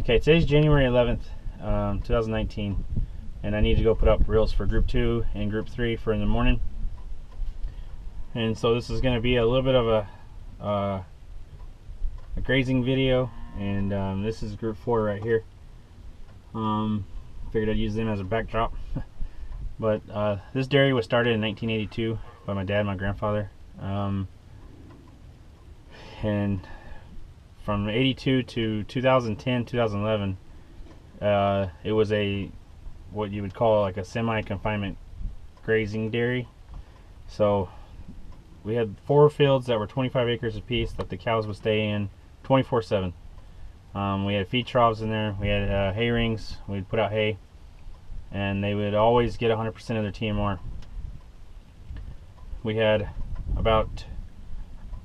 Okay, today's January 11th, 2019, and I need to go put up reels for group 2 and group 3 for in the morning. And so this is going to be a little bit of a grazing video, and this is group 4 right here. Figured I'd use them as a backdrop. But this dairy was started in 1982 by my dad and my grandfather, and from 82 to 2010, 2011, it was what you would call like a semi-confinement grazing dairy. So we had 4 fields that were 25 acres apiece that the cows would stay in 24/7. We had feed troughs in there. We had hay rings. We'd put out hay, and they would always get 100% of their TMR. We had about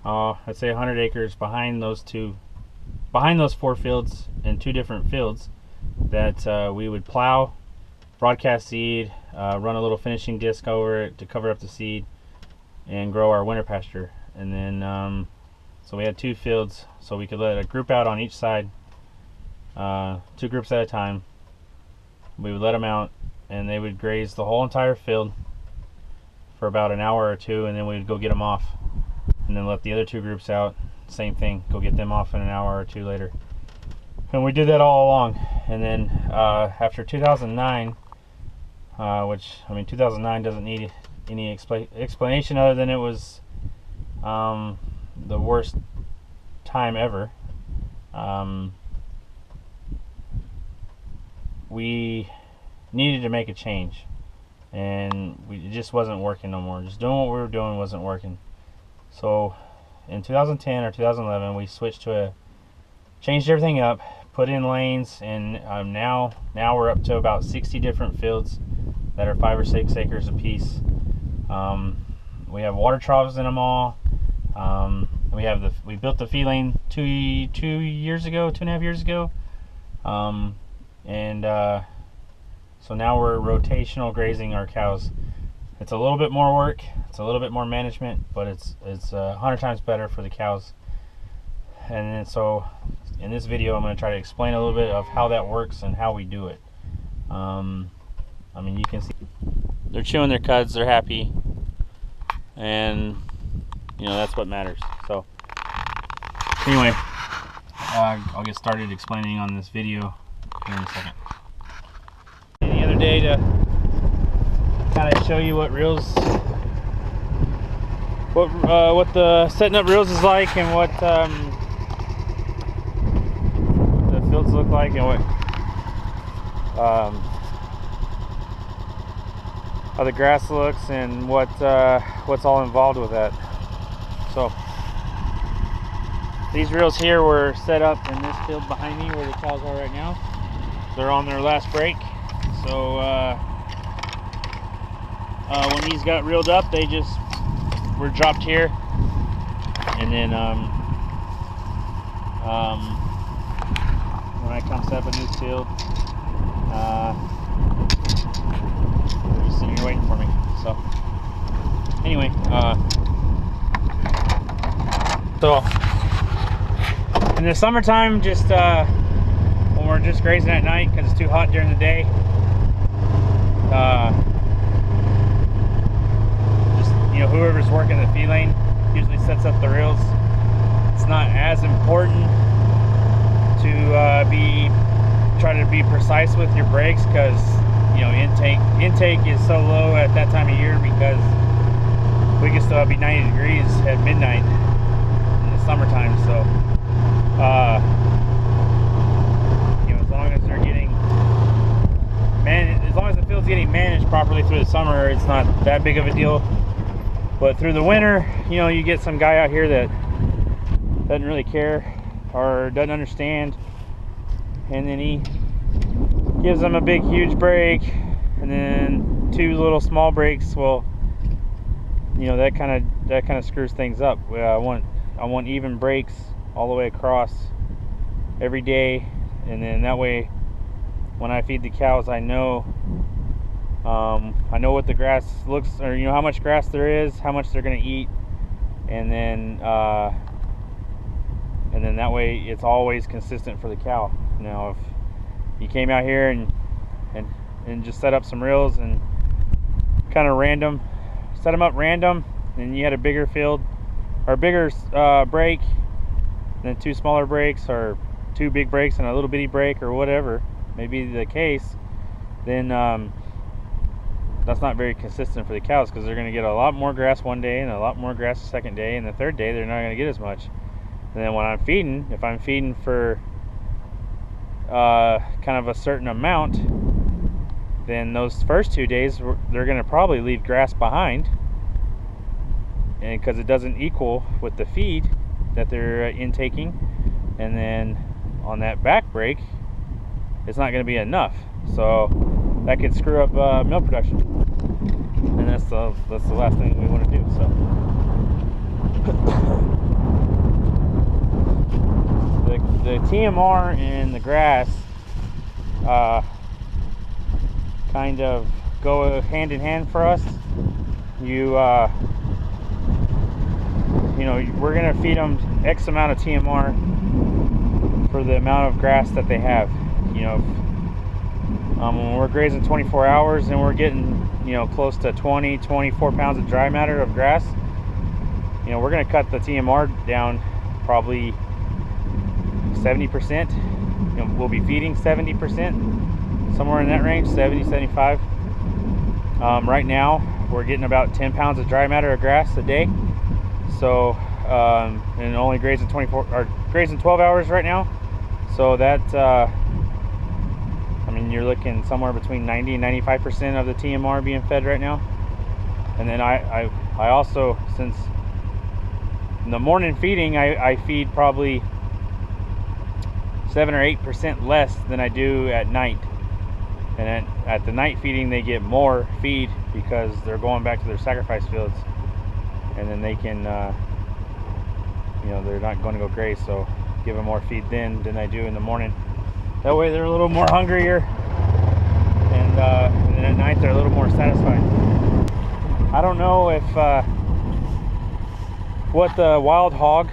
I'd say 100 acres behind those 4 fields, in 2 different fields that we would plow, broadcast seed, run a little finishing disc over it to cover up the seed, and grow our winter pasture. And then so we had 2 fields, so we could let a group out on each side, 2 groups at a time. We would let them out, and they would graze the whole entire field for about an hour or 2, and then we'd go get them off, and then let the other 2 groups out. Same thing, go get them off in an hour or 2 later. And we did that all along. And then after 2009, which, I mean, 2009 doesn't need any explanation other than it was the worst time ever. We needed to make a change, and it just wasn't working no more. Just doing what we were doing wasn't working. So in 2010 or 2011, we switched to changed everything up, put in lanes, and now we're up to about 60 different fields that are 5 or 6 acres apiece. We have water troughs in them all. We built the feed lane 2.5 years ago, so now we're rotational grazing our cows. It's a little bit more work, it's a little bit more management, but it's 100 times better for the cows. And then so in this video I'm going to try to explain a little bit of how that works and how we do it. I mean, you can see they're chewing their cuds, they're happy, and you know, that's what matters. So anyway, I'll get started explaining on this video here in a second. Any other day to kind of show you what reels, what the setting up reels is like, and what the fields look like, and what how the grass looks, and what's all involved with that. So these reels here were set up in this field behind me where the cows are right now. They're on their last break. So when these got reeled up, they just were dropped here, and then when I come set up a new field, they're just sitting here waiting for me. So anyway, so in the summertime, just when we're just grazing at night because it's too hot during the day, just, you know, whoever's working the feed lane usually sets up the reels. It's not as important to try to be precise with your brakes, because you know, intake is so low at that time of year, because we can still be 90 degrees at midnight in the summertime. So you know, as long as they're getting as long as the field's getting managed properly through the summer, it's not that big of a deal. But through the winter, you know, you get some guy out here that doesn't really care or doesn't understand, and then he gives them a big huge break, and then 2 little small breaks. Well, you know, that kind of screws things up. I want even breaks all the way across every day, and then that way when I feed the cows, I know what the grass looks, or you know, how much grass there is, how much they're going to eat, and then that way it's always consistent for the cow. You know, if you came out here and just set up some reels and kind of set them up random, and you had a bigger field or a bigger break, then 2 smaller breaks, or 2 big breaks and a little bitty break, or whatever may be the case, then that's not very consistent for the cows, because they're going to get a lot more grass one day and a lot more grass the second day, and the third day they're not going to get as much. And then when I'm feeding, if I'm feeding for kind of a certain amount, then those first 2 days they're going to probably leave grass behind, and because it doesn't equal with the feed that they're intaking, and then on that back break it's not going to be enough, so that could screw up milk production, and that's the last thing we want to do. So the TMR and the grass kind of go hand in hand for us. You know, we're gonna feed them X amount of TMR for the amount of grass that they have. You know, when we're grazing 24 hours and we're getting, you know, close to 24 pounds of dry matter of grass, you know, we're gonna cut the TMR down probably 70%. You know, we'll be feeding 70%, somewhere in that range, 70, 75. Right now we're getting about 10 pounds of dry matter of grass a day. So and only grazing 12 hours right now. So that I mean, you're looking somewhere between 90 and 95% of the TMR being fed right now. And then I also, since in the morning feeding, I feed probably 7 or 8% less than I do at night. And then at the night feeding, they get more feed because they're going back to their sacrifice fields, and then they can you know, they're not going to go graze, so give them more feed then than I do in the morning. That way they're a little more hungrier, and then at night they're a little more satisfied. I don't know if what the wild hog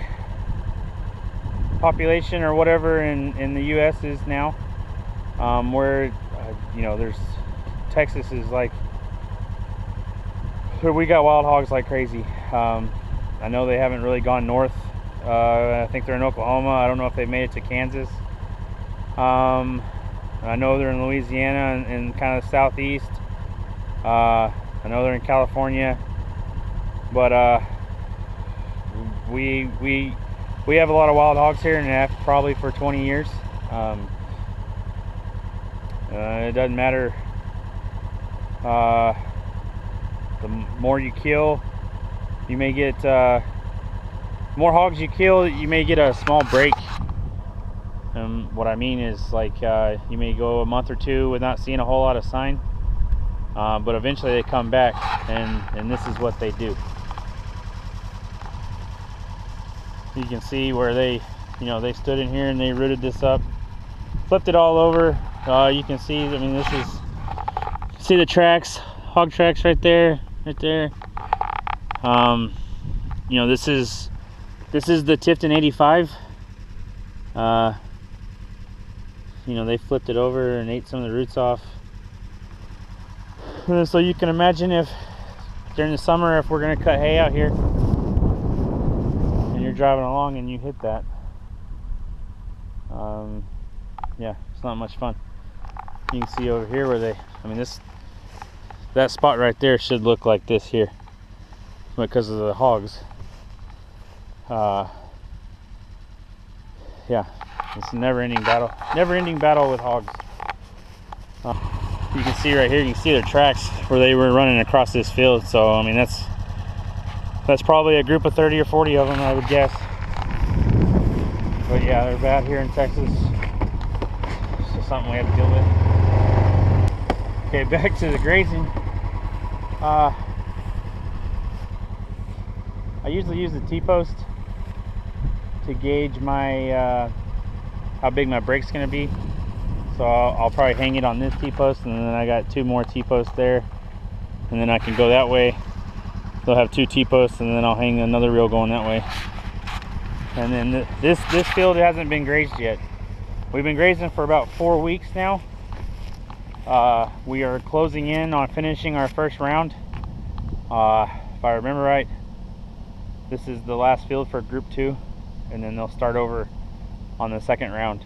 population or whatever in the US is now, where you know, there's Texas is like, we got wild hogs like crazy. I know they haven't really gone north. I think they're in Oklahoma. I don't know if they've made it to Kansas. I know they're in Louisiana and kind of southeast. I know they're in California, but we have a lot of wild hogs here, and have probably for 20 years. It doesn't matter. The more you kill, you may get more hogs you kill, you may get a small break. What I mean is, like, you may go a month or two without seeing a whole lot of sign, but eventually they come back, and this is what they do. You can see where they, you know, they stood in here and they rooted this up, flipped it all over. You can see, I mean, this is, see the tracks, hog tracks right there, right there. You know, this is the Tifton 85. You know, they flipped it over and ate some of the roots off. So you can imagine if during the summer, if we're gonna cut hay out here and you're driving along and you hit that, yeah, it's not much fun. You can see over here where they, I mean, that spot right there should look like this here because of the hogs. Yeah, it's a never-ending battle with hogs. You can see right here, you can see their tracks where they were running across this field. So I mean, that's probably a group of 30 or 40 of them, I would guess. But yeah, they're bad here in Texas. It's just something we have to deal with. Okay, back to the grazing. I usually use the T-post to gauge my how big my break's gonna be. So I'll probably hang it on this T-post, and then I got 2 more T-posts there, and then I can go that way. They'll have 2 T-posts, and then I'll hang another reel going that way. And then this field hasn't been grazed yet. We've been grazing for about 4 weeks now. We are closing in on finishing our first round. If I remember right, this is the last field for group 2, and then they'll start over on the second round.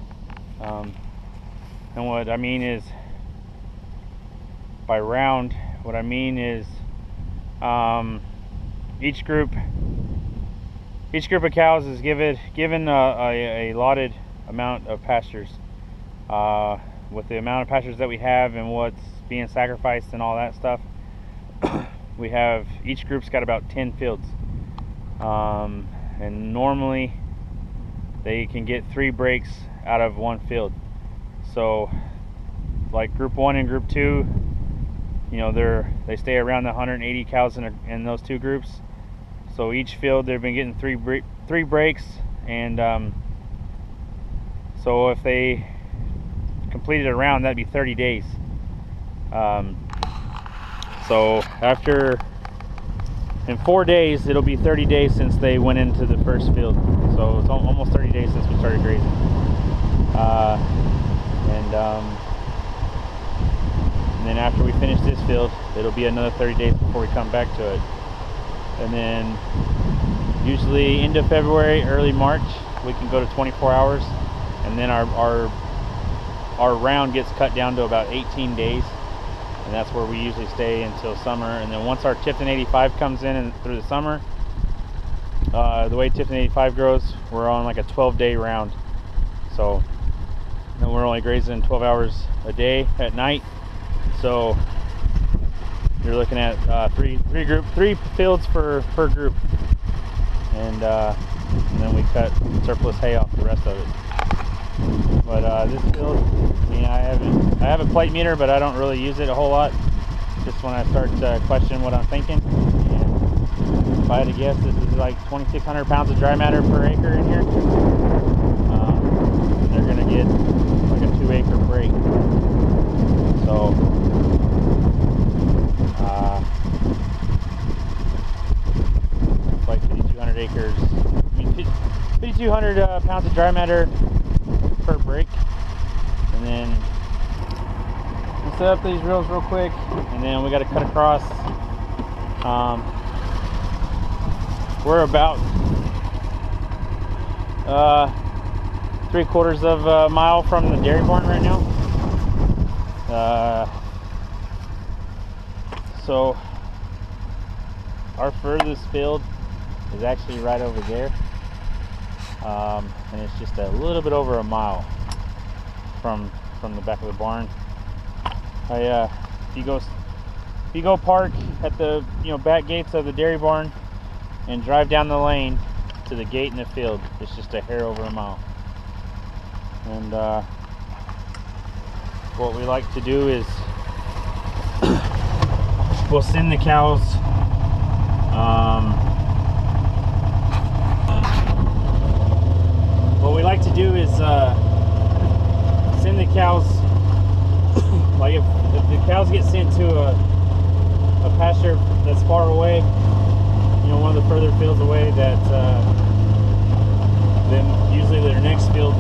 And what I mean is, by round, what I mean is each group of cows is given a allotted amount of pastures. With the amount of pastures that we have and what's being sacrificed and all that stuff, we have, each group's got about 10 fields, and normally they can get 3 breaks out of 1 field. So like group 1 and group 2, you know, they stay around the 180 cows in those 2 groups. So each field they've been getting 3 breaks, and so if they completed a round, that'd be 30 days. So in 4 days, it'll be 30 days since they went into the first field. So it's almost 30 days since we started grazing. And then after we finish this field, it'll be another 30 days before we come back to it. And then usually end of February, early March, we can go to 24 hours. And then our round gets cut down to about 18 days. And that's where we usually stay until summer. And then once our Tifton 85 comes in and through the summer, the way Tifton 85 grows, we're on like a 12-day round. So then we're only grazing 12 hours a day at night. So you're looking at three fields per group, and then we cut surplus hay off the rest of it. But this field, I mean, I have a plate meter, but I don't really use it a whole lot. Just when I start questioning what I'm thinking. And if I had to guess, this is like 2,600 pounds of dry matter per acre in here. They're gonna get like a 2-acre break. So it's like 5,200 acres. I mean, 5,200 pounds of dry matter per break. And then we'll set up these reels real quick, and then we got to cut across. We're about 3/4 of a mile from the dairy barn right now. So our furthest field is actually right over there, and it's just a little bit over a mile from the back of the barn. If you go park at the back gates of the dairy barn and drive down the lane to the gate in the field, it's just a hair over a mile. And what we like to do is we'll send the cows what we like to do is send the cows, like if the cows get sent to a pasture that's far away, one of the further fields away, that then usually their next field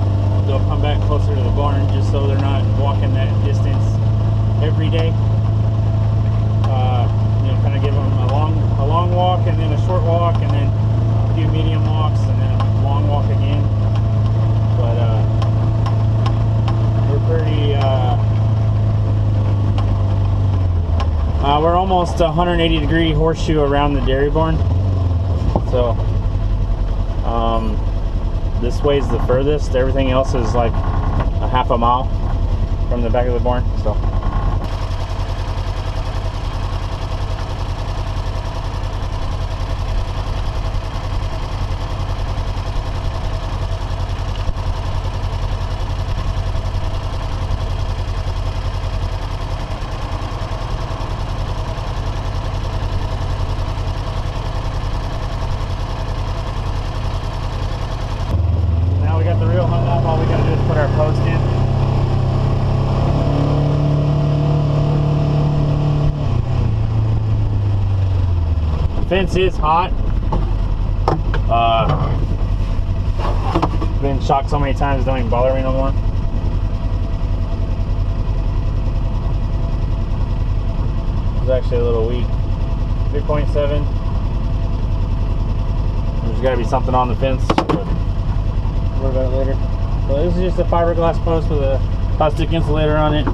they'll come back closer to the barn, just so they're not walking that distance every day. Kind of give them a long walk, and then a short walk, and then a few medium walks, and then a long walk again. But we're pretty we're almost 180-degree horseshoe around the dairy barn. So this way's the furthest. Everything else is like a half a mile from the back of the barn. So fence is hot. Been shocked so many times, it don't even bother me no more. actually a little weak. 3.7. There's got to be something on the fence, but we'll worry about it later. So this is just a fiberglass post with a plastic insulator on it.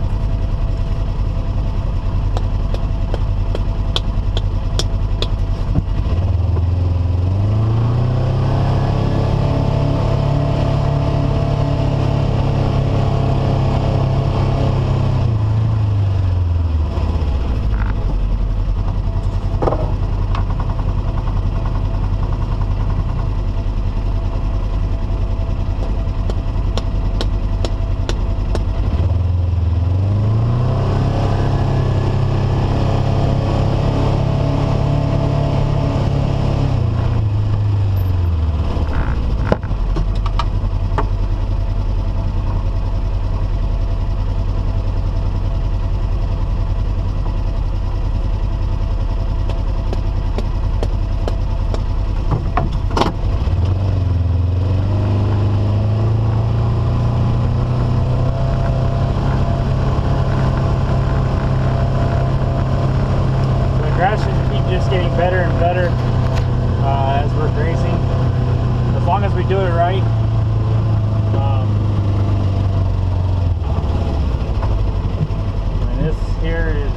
Better and better as we're grazing, as long as we do it right. And this here is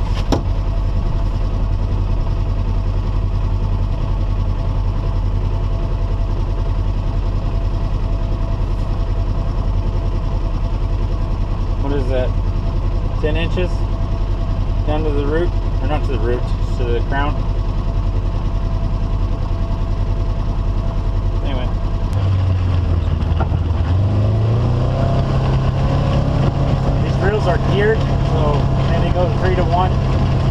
what is that? 10 inches down to the root, or not to the root, to the crown. Are geared, so then they go 3-to-1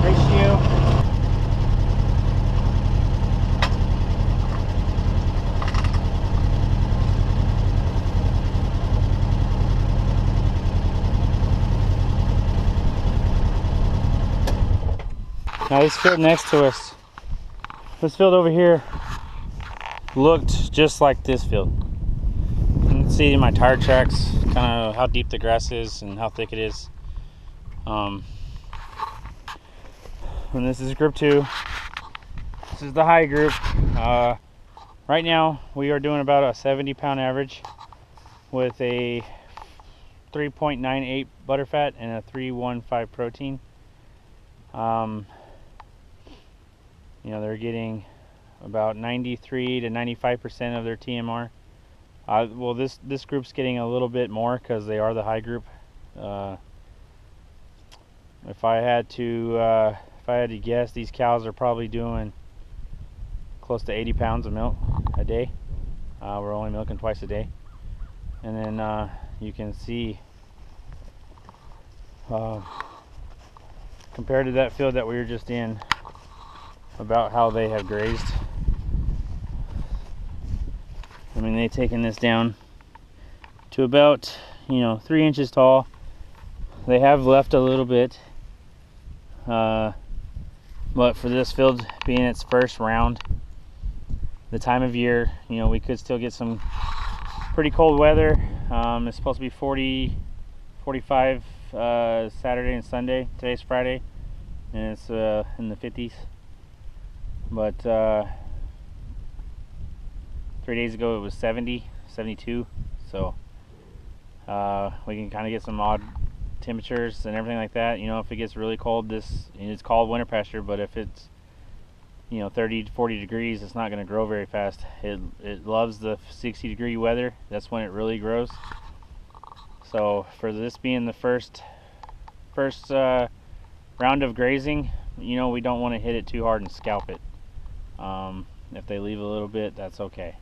ratio. Now this field next to us, this field over here looked just like this field. You can see my tire tracks, kind of how deep the grass is and how thick it is. And this is group 2. This is the high group. Right now we are doing about a 70-pound average with a 3.98 butterfat and a 315 protein. You know, they're getting about 93 to 95% of their TMR. Well, this group's getting a little bit more because they are the high group. If I had to guess, these cows are probably doing close to 80 pounds of milk a day. We're only milking twice a day, and then you can see compared to that field that we were just in, about how they have grazed. I mean, they've taken this down to about, 3 inches tall. They have left a little bit, but for this field being its first round, the time of year, we could still get some pretty cold weather. It's supposed to be 40, 45 Saturday and Sunday. Today's Friday, and it's in the 50s. But 3 days ago it was 70, 72, so we can kind of get some odd temperatures and everything like that. If it gets really cold, it's called winter pasture, but if it's 30 to 40 degrees, it's not going to grow very fast. It loves the 60-degree weather. That's when it really grows. So for this being the first round of grazing, we don't want to hit it too hard and scalp it. If they leave a little bit, that's okay.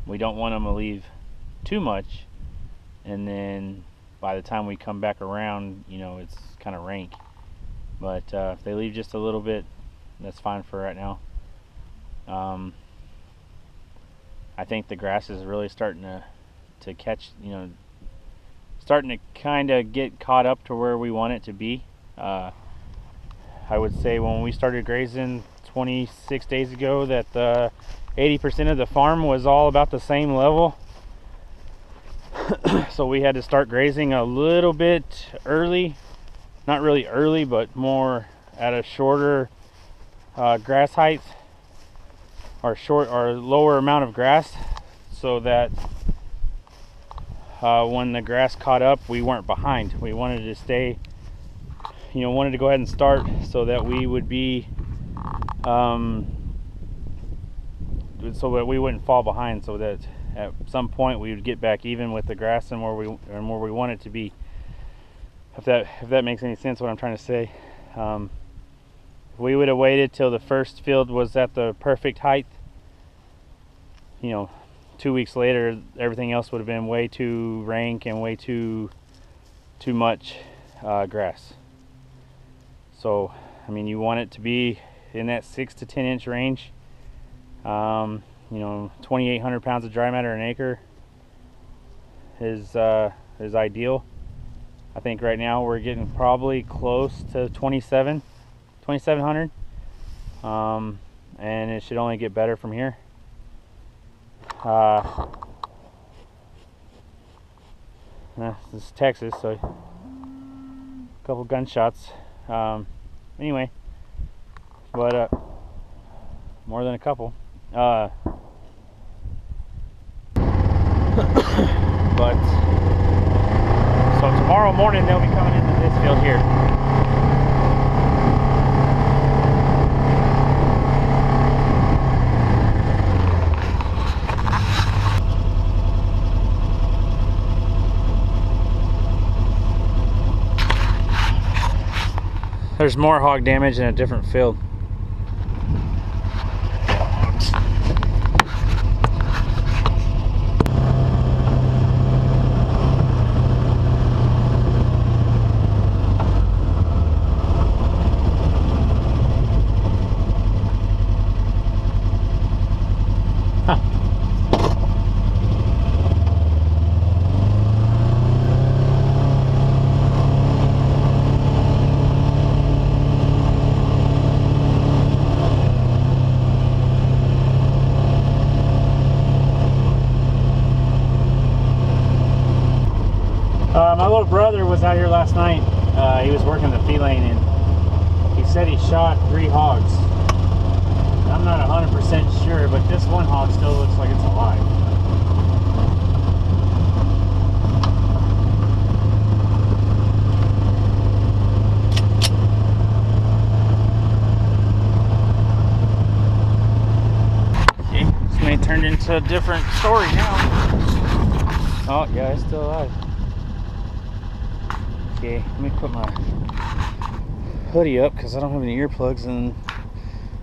We don't want them to leave too much, and then by the time we come back around, it's kind of rank. But if they leave just a little bit, that's fine for right now. I think the grass is really starting to catch, starting to kind of get caught up to where we want it to be. I would say when we started grazing 26 days ago that 80% of the farm was all about the same level. So we had to start grazing a little bit early not really early, but more at a shorter grass height, or lower amount of grass, so that when the grass caught up, we weren't behind. We wanted to stay, wanted to go ahead and start so that we would be, so that we wouldn't fall behind, so that at some point we would get back even with the grass and where we want it to be. If that makes any sense, what I'm trying to say. If we would have waited till the first field was at the perfect height, 2 weeks later, everything else would have been way too rank and way too much grass. So, I mean, you want it to be in that 6 to 10 inch range. 2,800 pounds of dry matter an acre is ideal. I think right now we're getting probably close to 2,700, and it should only get better from here. This is Texas, so a couple gunshots. Anyway, but more than a couple. But so tomorrow morning they'll be coming into this field here. There's more hog damage in a different field. My little brother was out here last night. He was working the feline, and he said he shot 3 hogs. I'm not 100% sure, but this one hog still looks like it's alive. Okay, this may turn into a different story now. Oh yeah, it's still alive. Okay, let me put my hoodie up because I don't have any earplugs and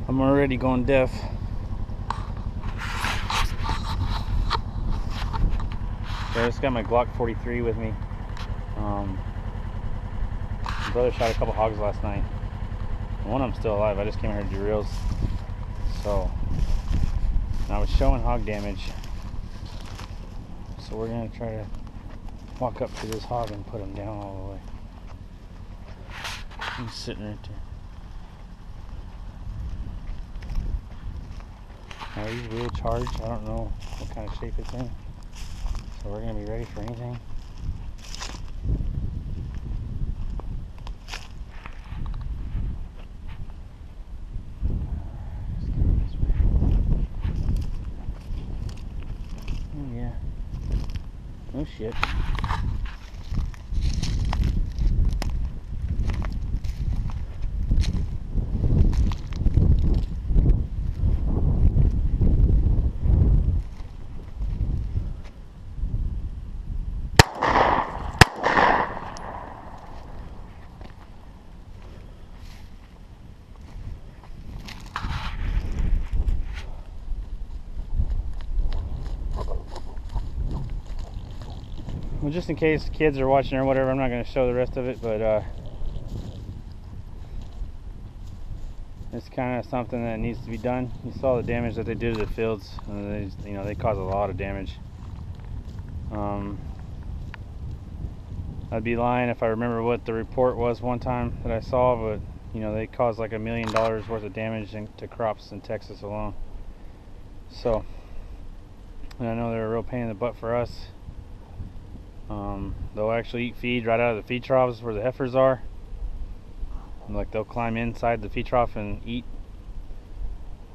I'm already going deaf. So I just got my Glock 43 with me. My brother shot a couple hogs last night. One of them's still alive. I just came here to do reels. So I was showing hog damage. So we're gonna try to walk up to this hog and put him down all the way. He's sitting right there. Now he's real charged. I don't know what kind of shape it's in. So we're gonna be ready for anything. Oh yeah. Oh shit. Well, just in case kids are watching or whatever, I'm not going to show the rest of it, but it's kind of something that needs to be done. You saw the damage that they did to the fields. They caused a lot of damage. I'd be lying if I remember what the report was one time that I saw, but they caused like $1 million worth of damage to crops in Texas alone. So, and I know they're a real pain in the butt for us. They'll actually eat feed right out of the feed troughs where the heifers are. Like they'll climb inside the feed trough and eat.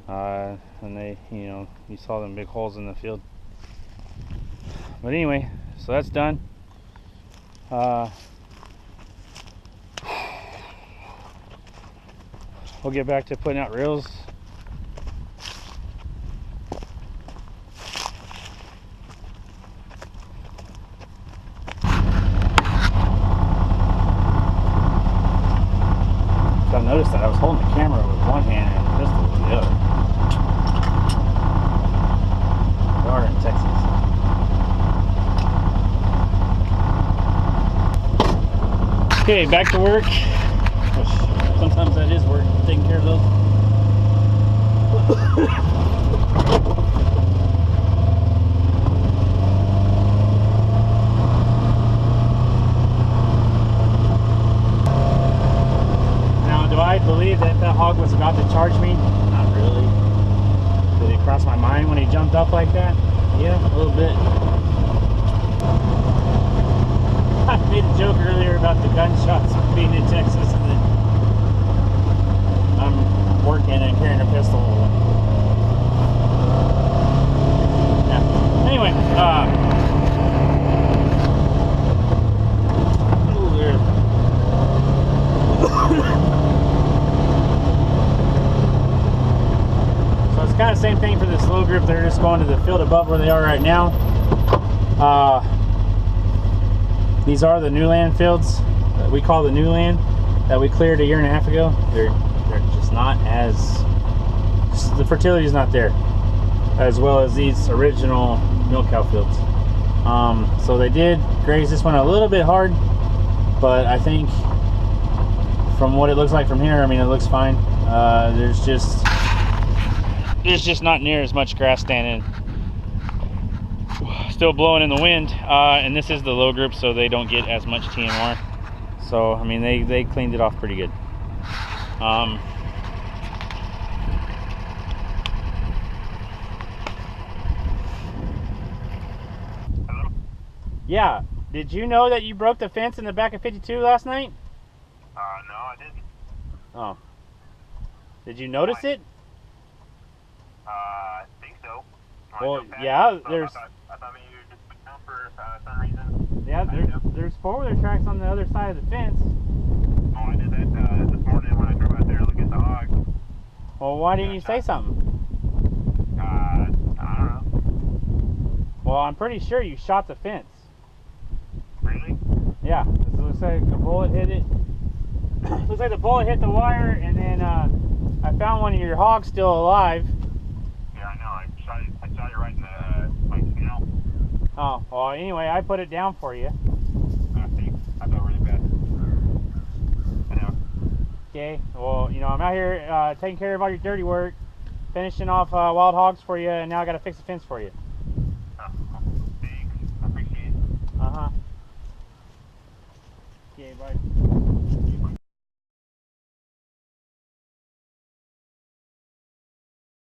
And they, you know, you saw them big holes in the field. But anyway, so that's done. We'll get back to putting out reels. I noticed that I was holding the camera with one hand and the pistol with the other. We are in Texas. Okay, back to work. Which sometimes that is work, taking care of those. Do I believe that that hog was about to charge me? Not really. Did it cross my mind when he jumped up like that? Yeah, a little bit. I made a joke earlier about the gunshots being in Texas and then I'm working and carrying a pistol. Yeah. Anyway, it's kind of the same thing for this little group. They're just going to the field above where they are right now. These are the new land fields that we call the new land that we cleared a year and a half ago. They're just not as, the fertility is not there as well as these original milk cow fields. So they did graze this one a little bit hard, but I think from what it looks like from here, I mean, it looks fine. There's just not near as much grass standing. Still blowing in the wind, and this is the low group, so they don't get as much TMR. So I mean, they cleaned it off pretty good. Yeah, did you know that you broke the fence in the back of 52 last night? No, I didn't. Oh, did you notice it? I think so. Well, yeah, there's. I thought maybe you were just putting out for some reason. Yeah, there's four-wheeler tracks on the other side of the fence. Oh, I did that this morning when I drove out there to look at the hog. Well, why didn't you say something? I don't know. Well, I'm pretty sure you shot the fence. Really? Yeah, it looks like a bullet hit it. Looks like the bullet hit the wire, and then I found one of your hogs still alive. Yeah, I know. I shot it right in the scalp. Oh, well, anyway, I put it down for you. I felt really bad. I know. Okay, well, you know, I'm out here taking care of all your dirty work, finishing off wild hogs for you, and now I got to fix the fence for you. Oh, thanks. I appreciate it. Uh-huh. Okay, bye.